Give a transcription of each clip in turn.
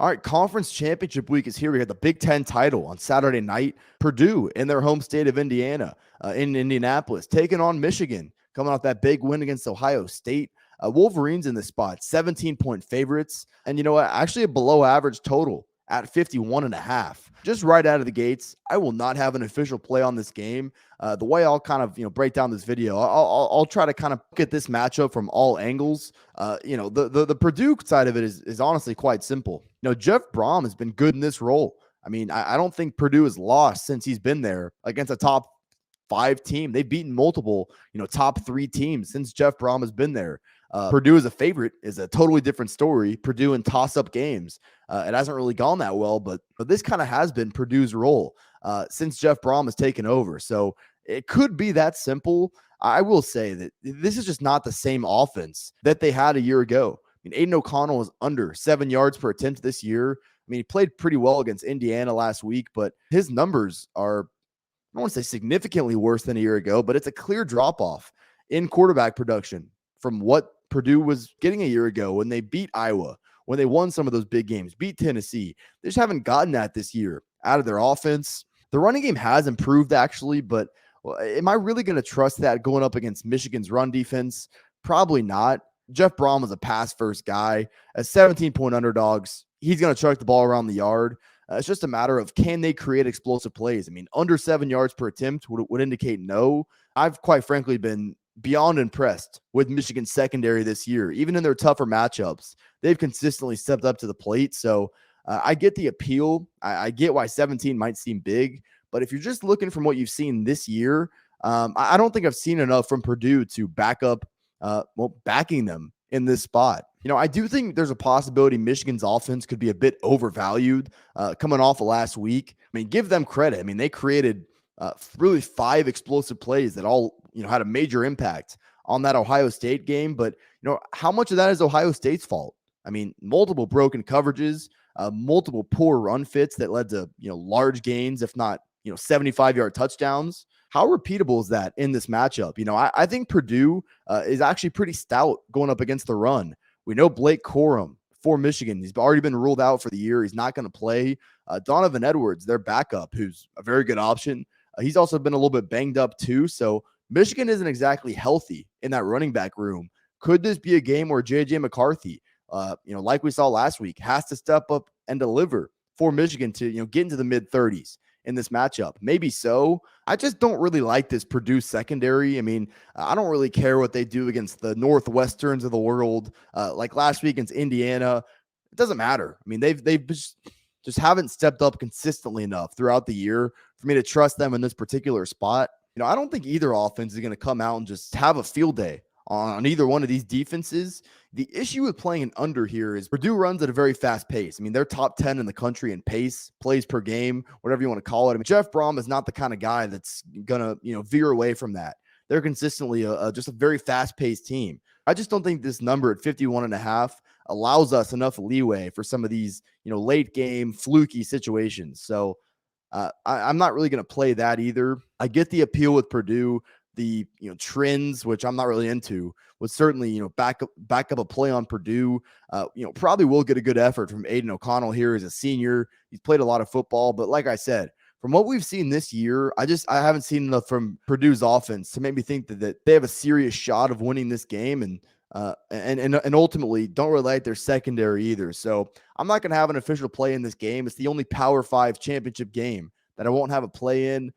All right, conference championship week is here. We got the Big Ten title on Saturday night. Purdue in their home state of Indiana, in Indianapolis, taking on Michigan, coming off that big win against Ohio State. Wolverines in this spot, 17-point favorites. And you know what? Actually, a below average total at 51.5. Just right out of the gates, I will not have an official play on this game. The way I'll kind of break down this video, I'll try to kind of look at this matchup from all angles. The Purdue side of it is honestly quite simple. Jeff Brom has been good in this role. I mean, I don't think Purdue has lost since he's been there against a top 5 team. They've beaten multiple, top 3 teams since Jeff Brom has been there. Purdue as a favorite is a totally different story. Purdue in toss-up games, it hasn't really gone that well, but this kind of has been Purdue's role since Jeff Brom has taken over. So it could be that simple. I will say that this is just not the same offense that they had a year ago. I mean, Aiden O'Connell is under 7 yards per attempt this year. I mean, he played pretty well against Indiana last week, but his numbers are, I don't want to say significantly worse than a year ago, but it's a clear drop-off in quarterback production from what Purdue was getting a year ago when they beat Iowa, when they won some of those big games, beat Tennessee. They just haven't gotten that this year out of their offense. The running game has improved, actually, but am I really going to trust that going up against Michigan's run defense? Probably not. Jeff Brom is a pass-first guy. As 17-point underdogs, he's going to chuck the ball around the yard. It's just a matter of, can they create explosive plays? I mean, under 7 yards per attempt would indicate no. I've quite frankly been beyond impressed with Michigan's secondary this year. Even in their tougher matchups, they've consistently stepped up to the plate. So I get the appeal. I get why 17 might seem big. But if you're just looking from what you've seen this year, I don't think I've seen enough from Purdue to back up, backing them in this spot. I do think there's a possibility Michigan's offense could be a bit overvalued coming off of last week. I mean, give them credit. I mean, they created really 5 explosive plays that all, had a major impact on that Ohio State game. But, how much of that is Ohio State's fault? I mean, multiple broken coverages, multiple poor run fits that led to, large gains, if not, 75-yard touchdowns. How repeatable is that in this matchup? I think Purdue is actually pretty stout going up against the run. We know Blake Corum for Michigan. He's already been ruled out for the year. He's not going to play. Donovan Edwards, their backup, who's a very good option. He's also been a little bit banged up too. So Michigan isn't exactly healthy in that running back room. Could this be a game where J.J. McCarthy, like we saw last week, has to step up and deliver for Michigan to, get into the mid-30s in this matchup? Maybe so. I just don't really like this Purdue secondary. I mean, I don't really care what they do against the Northwesterns of the world. Like last week against Indiana, it doesn't matter. I mean, they've just haven't stepped up consistently enough throughout the year for me to trust them in this particular spot. I don't think either offense is going to come out and just have a field day on either one of these defenses. The issue with playing an under here is Purdue runs at a very fast pace. I mean, they're top 10 in the country in pace, plays per game, whatever you want to call it. I mean, Jeff Brom is not the kind of guy that's going to, veer away from that. They're consistently just a very fast-paced team. I just don't think this number at 51.5 allows us enough leeway for some of these, late game fluky situations. So I'm not really going to play that either. I get the appeal with Purdue. The trends, which I'm not really into, would certainly back up a play on Purdue. Probably will get a good effort from Aiden O'Connell here as a senior. He's played a lot of football, but like I said, from what we've seen this year, I haven't seen enough from Purdue's offense to make me think that they have a serious shot of winning this game, and ultimately don't really like their secondary either. So I'm not going to have an official play in this game. It's the only Power 5 championship game that I won't have a play in.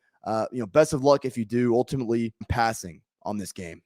Best of luck if you do. Ultimately, passing on this game.